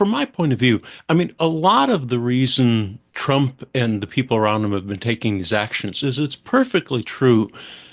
from my point of view, I mean, a lot of the reason Trump and the people around him have been taking these actions is it's perfectly true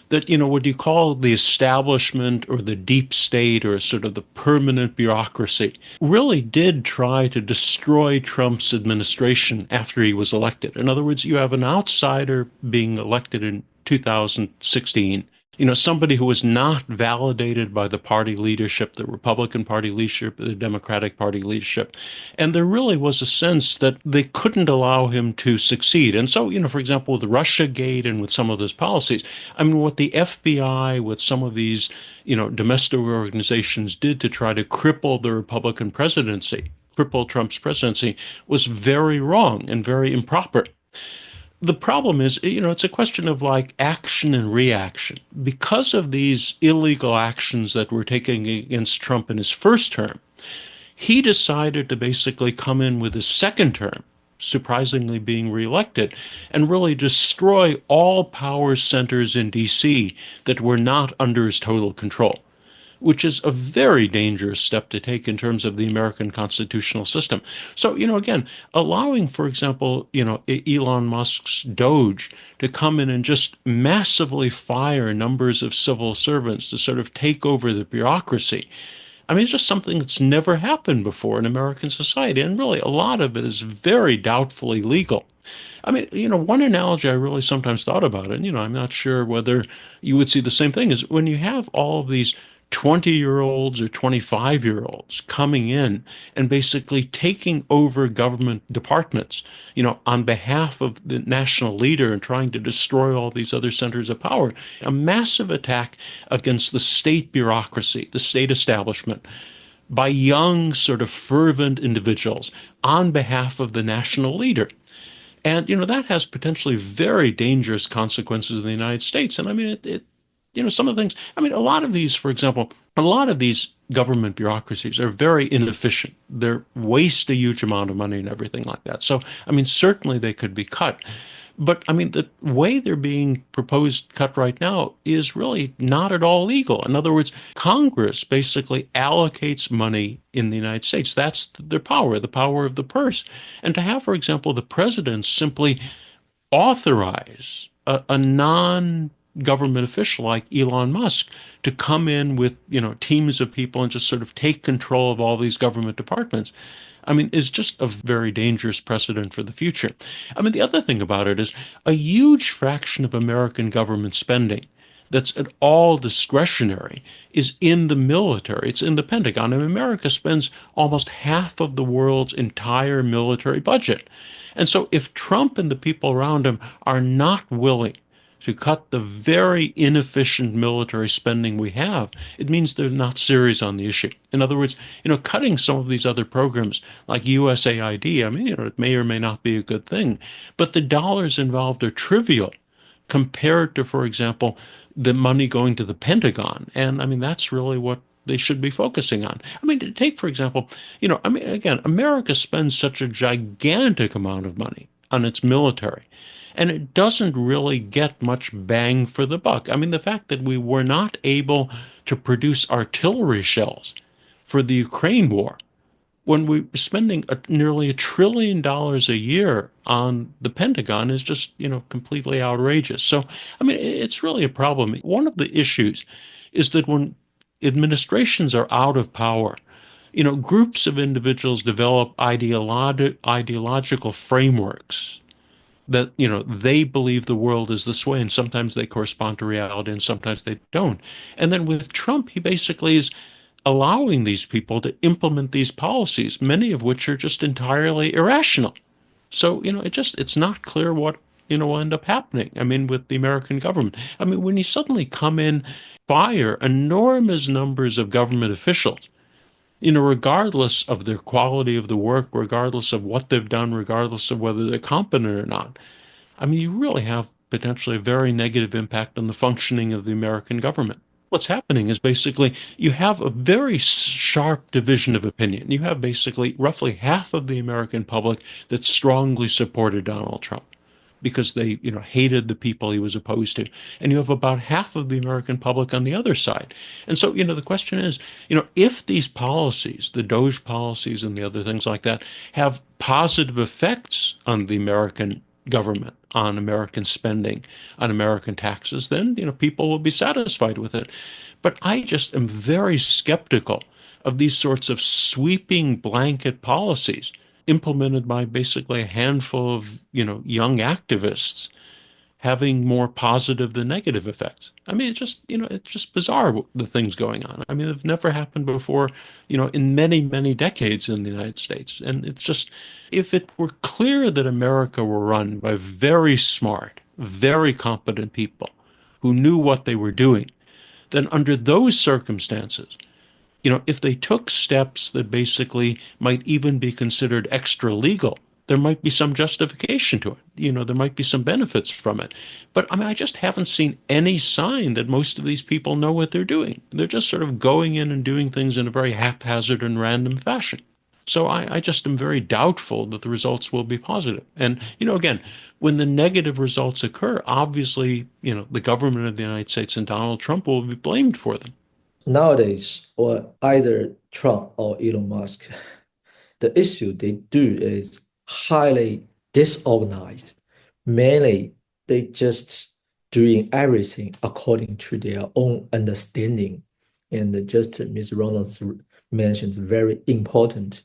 that, what you call the establishment or the deep state or sort of the permanent bureaucracy really did try to destroy Trump's administration after he was elected. In other words, you have an outsider being elected in 2016, somebody who was not validated by the party leadership, the Republican Party leadership, the Democratic Party leadership. And there really was a sense that they couldn't allow him to succeed. And so, for example, with Russiagate and with some of those policies, I mean, what the FBI, with some of these, domestic organizations did to try to cripple the Republican presidency, cripple Trump's presidency, was very wrong and very improper. The problem is, it's a question of like action and reaction. Because of these illegal actions that were taken against Trump in his first term, he decided to basically come in with his second term, surprisingly being reelected, and really destroy all power centers in D.C. that were not under his total control, which is a very dangerous step to take in terms of the American constitutional system. So, again, allowing, for example, Elon Musk's Doge to come in and just massively fire numbers of civil servants to sort of take over the bureaucracy. I mean, it's just something that's never happened before in American society. And really, a lot of it is very doubtfully legal. I mean, one analogy I really sometimes thought about, and, I'm not sure whether you would see the same thing, is when you have all of these 20-year-olds or 25-year-olds coming in and basically taking over government departments, on behalf of the national leader and trying to destroy all these other centers of power. A massive attack against the state bureaucracy, the state establishment, by young, sort of fervent individuals on behalf of the national leader. And, that has potentially very dangerous consequences in the United States. And I mean, some of the things, I mean, a lot of these, for example, a lot of these government bureaucracies are very inefficient. They waste a huge amount of money and everything like that. So, I mean, certainly they could be cut. But, I mean, the way they're being proposed cut right now is really not at all legal. In other words, Congress basically allocates money in the United States. That's their power, the power of the purse. And to have, for example, the president simply authorize a non-government official like Elon Musk to come in with, teams of people and just sort of take control of all these government departments, I mean, is just a very dangerous precedent for the future. I mean, the other thing about it is a huge fraction of American government spending that's at all discretionary is in the military. It's in the Pentagon. And America spends almost half of the world's entire military budget. And so if Trump and the people around him are not willing to cut the very inefficient military spending we have, it means they're not serious on the issue. In other words, cutting some of these other programs like USAID, I mean, it may or may not be a good thing, but the dollars involved are trivial compared to, for example, the money going to the Pentagon. And I mean, that's really what they should be focusing on. I mean, to take, for example, again, America spends such a gigantic amount of money on its military, and it doesn't really get much bang for the buck. I mean, the fact that we were not able to produce artillery shells for the Ukraine war when we were spending nearly $1 trillion a year on the Pentagon is just, completely outrageous. So, I mean, it's really a problem. One of the issues is that when administrations are out of power, groups of individuals develop ideological frameworks that, they believe the world is this way, and sometimes they correspond to reality and sometimes they don't. And then with Trump, he basically is allowing these people to implement these policies, many of which are just entirely irrational. So, it's not clear what, will end up happening. I mean, with the American government. I mean, when you suddenly come in, fire enormous numbers of government officials, regardless of their quality of the work, regardless of what they've done, regardless of whether they're competent or not, I mean, you really have potentially a very negative impact on the functioning of the American government. What's happening is basically you have a very sharp division of opinion. You have basically roughly half of the American public that strongly supported Donald Trump. because they, hated the people he was opposed to. And you have about half of the American public on the other side. And so, the question is, if these policies, the Doge policies and the other things like that, have positive effects on the American government, on American spending, on American taxes, then, people will be satisfied with it. But I just am very skeptical of these sorts of sweeping blanket policies implemented by basically a handful of, young activists having more positive than negative effects. I mean, it's just bizarre, the things going on. I mean, they've never happened before, in many, many decades in the United States. And it's just, if it were clear that America were run by very smart, very competent people who knew what they were doing, then under those circumstances, if they took steps that basically might even be considered extra legal, there might be some justification to it. There might be some benefits from it. But I mean, I just haven't seen any sign that most of these people know what they're doing. They're just sort of going in and doing things in a very haphazard and random fashion. So I just am very doubtful that the results will be positive. And, again, when the negative results occur, obviously, the government of the United States and Donald Trump will be blamed for them. Nowadays, or either Trump or Elon Musk, the issue they do is highly disorganized. Mainly, they just doing everything according to their own understanding. And just Ms. Reynolds mentioned very important.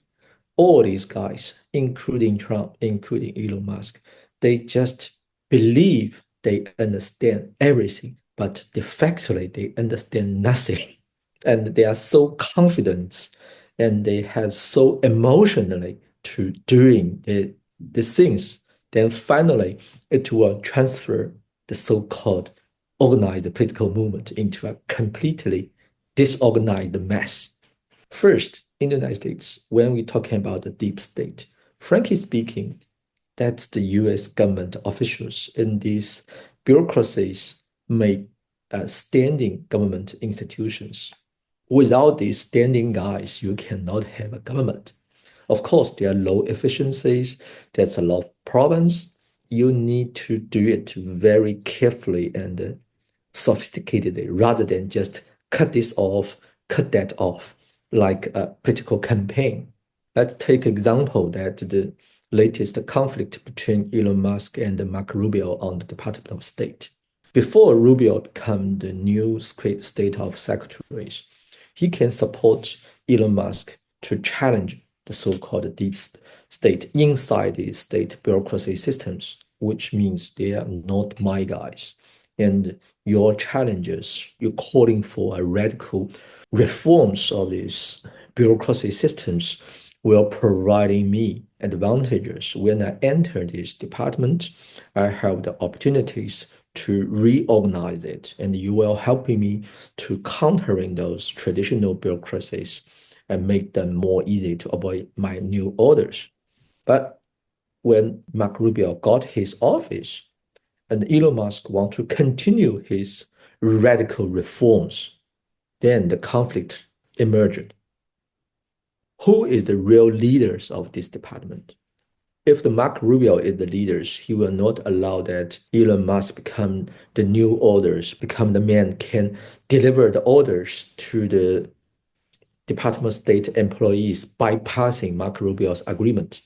All these guys, including Trump, including Elon Musk, they just believe they understand everything, but de facto they understand nothing. And they are so confident and they have so emotionally to doing the things, then finally it will transfer the so-called organized political movement into a completely disorganized mess. First, in the United States, when we're talking about the deep state, frankly speaking, that's the US government officials in these bureaucracies make standing government institutions. Without these standing guys, you cannot have a government. Of course, there are low efficiencies. There's a lot of problems. You need to do it very carefully and sophisticatedly rather than just cut this off, cut that off, like a political campaign. Let's take example that the latest conflict between Elon Musk and Marco Rubio on the Department of State. Before Rubio became the new state of secretaries, he can support Elon Musk to challenge the so-called deep state inside the state bureaucracy systems, which means they are not my guys. And your challenges, you're calling for a radical reforms of these bureaucracy systems will providing me advantages. When I enter this department, I have the opportunities to reorganize it, and you will helping me to countering those traditional bureaucracies and make them more easy to avoid my new orders. But when Mark Rubio got his office and Elon Musk want to continue his radical reforms, then the conflict emerged. Who is the real leaders of this department? If the Mark Rubio is the leaders, he will not allow that Elon Musk become the new orders, become the man can deliver the orders to the Department of State employees bypassing Mark Rubio's agreement.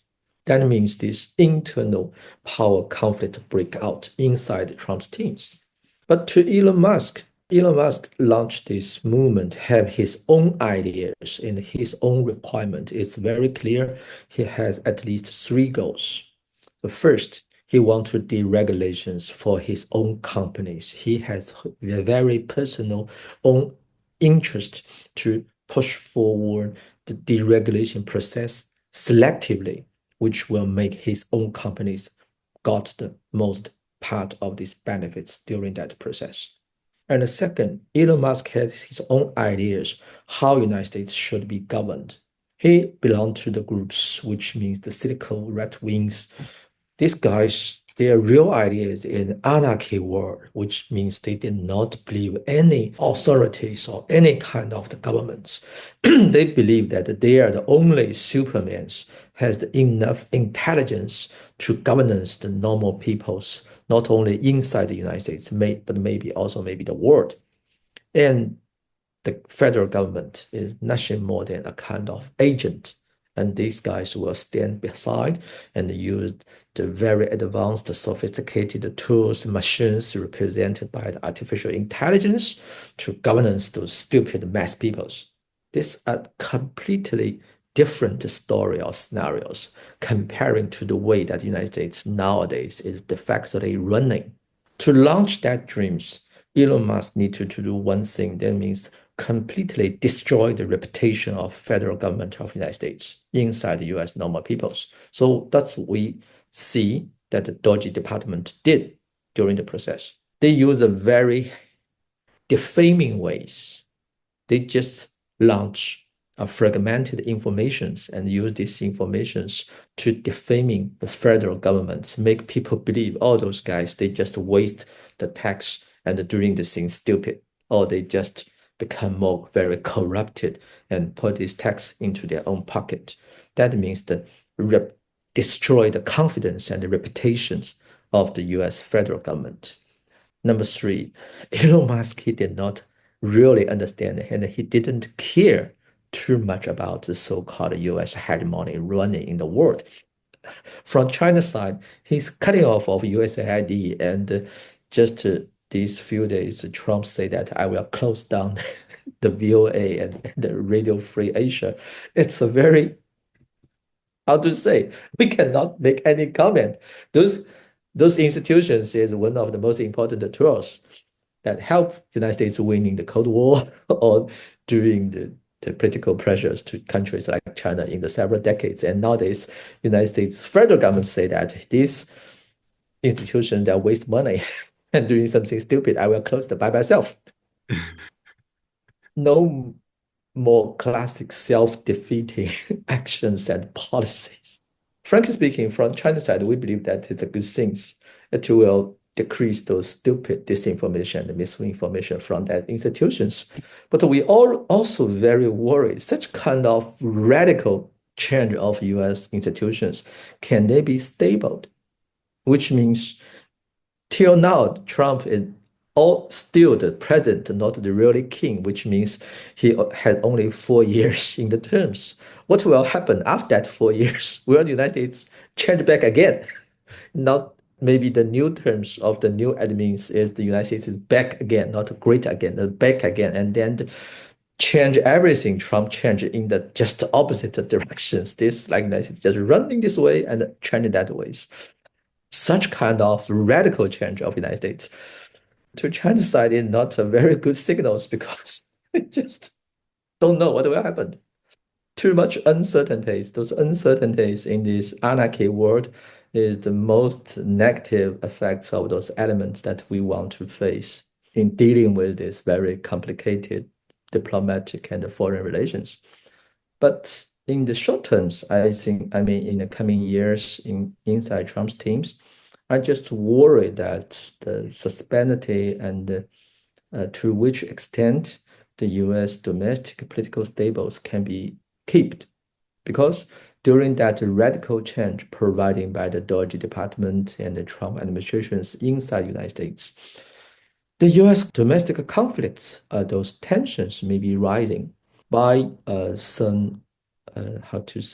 That means this internal power conflict break out inside Trump's teams. But to Elon Musk launched this movement, have his own ideas and his own requirement. It's very clear he has at least three goals. The first, he wants to deregulations for his own companies. He has a very personal own interest to push forward the deregulation process selectively, which will make his own companies got the most part of these benefits during that process. And the second, Elon Musk has his own ideas how United States should be governed. He belongs to the groups, which means the cynical right wings. These guys Their real idea is an anarchy world, which means they did not believe any authorities or any kind of the governments. They believe that they are the only supermans, has enough intelligence to governance the normal peoples, not only inside the United States, but maybe also maybe the world. And the federal government is nothing more than a kind of agent. And these guys will stand beside and use the very advanced, sophisticated tools, machines represented by the artificial intelligence to governance those stupid mass peoples. These are completely different story or scenarios comparing to the way that the United States nowadays is de facto running. To launch that dreams, Elon Musk needs to do one thing. That means completely destroy the reputation of federal government of the United States inside the US normal peoples. So that's what we see that the Dodge Department did during the process. They use a very defaming ways. They just launch fragmented informations and use these informations to defaming the federal governments, make people believe, oh, those guys, they just waste the tax and doing this thing stupid, or they just become more very corrupted and put this tax into their own pocket. That means that destroy the confidence and the reputations of the US federal government. Number three, Elon Musk, he did not really understand and he didn't care too much about the so-called US hegemony running in the world. From China's side, he's cutting off of USAID and just these few days, Trump said that I will close down the VOA and the Radio Free Asia. It's a very, how to say, we cannot make any comment. Those institutions is one of the most important tools that help the United States winning the Cold War or during the political pressures to countries like China in the several decades. And nowadays, United States federal government say that these institutions that waste money and doing something stupid, I will close them by myself. No more classic self-defeating actions and policies. Frankly speaking, from China's side, we believe that it's a good thing. It will decrease those stupid disinformation and misinformation from that institutions. But we are also very worried. Such kind of radical change of US institutions, can they be stable? Which means till now, Trump is still the president, not the really king, which means he had only 4 years in the terms. What will happen after that 4 years? Will the United States change back again? Not maybe the new terms of the new admins is the United States is back again, not great again, back again, and then change everything. Trump changed in the just opposite directions. This like United States just running this way and changing that ways. Such kind of radical change of the United States to China's side is not a very good signals because we just don't know what will happen. Too much uncertainties. Those uncertainties in this anarchy world is the most negative effects of those elements that we want to face in dealing with this very complicated diplomatic and foreign relations. But in the short terms, I think, in the coming years inside Trump's teams, I just worry that the sustainability and to which extent the US domestic political stables can be kept. Because during that radical change provided by the Dodge Department and the Trump administrations inside the United States, the US domestic conflicts, those tensions may be rising by some,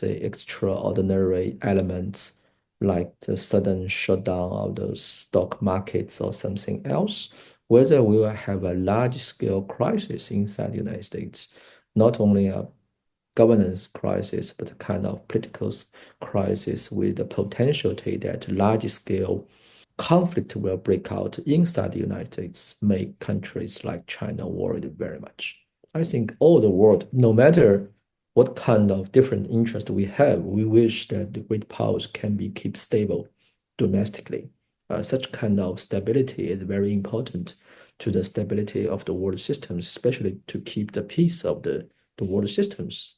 extraordinary elements like the sudden shutdown of those stock markets or something else, whether we will have a large-scale crisis inside the United States, not only a governance crisis, but a kind of political crisis with the potential that large-scale conflict will break out inside the United States, make countries like China worried very much. I think all the world, no matter what kind of different interest we have, we wish that the great powers can be kept stable domestically. Such kind of stability is very important to the stability of the world systems, especially to keep the peace of the world systems.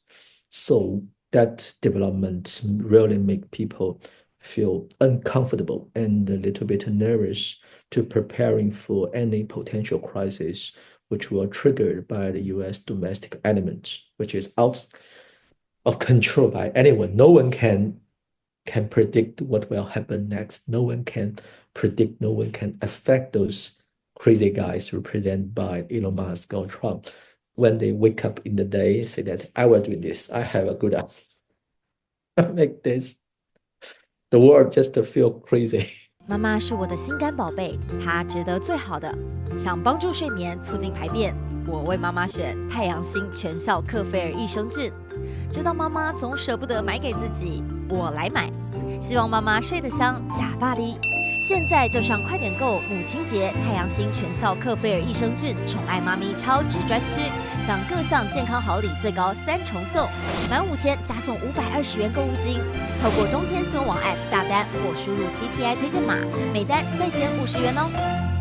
So that development really make people feel uncomfortable and a little bit nervous to preparing for any potential crisis which were triggered by the US domestic element, which is out of control by anyone. No one can predict what will happen next. No one can predict, no one can affect those crazy guys represented by Elon Musk or Trump. When they wake up in the day, say that I will do this, I have a good idea. Like this, the world just feel crazy. 妈妈是我的心肝宝贝，她值得最好的。想帮助睡眠，促进排便，我为妈妈选太阳星全效克菲尔益生菌。知道妈妈总舍不得买给自己，我来买。希望妈妈睡得香，假巴黎。现在就上快点购母亲节太阳星全效克菲尔益生菌宠爱妈咪超值专区，享各项健康好礼最高3重送，满5000加送520元购物金。透过中天新闻网 App 下单或输入 CTI 推荐码，每单再减50元哦。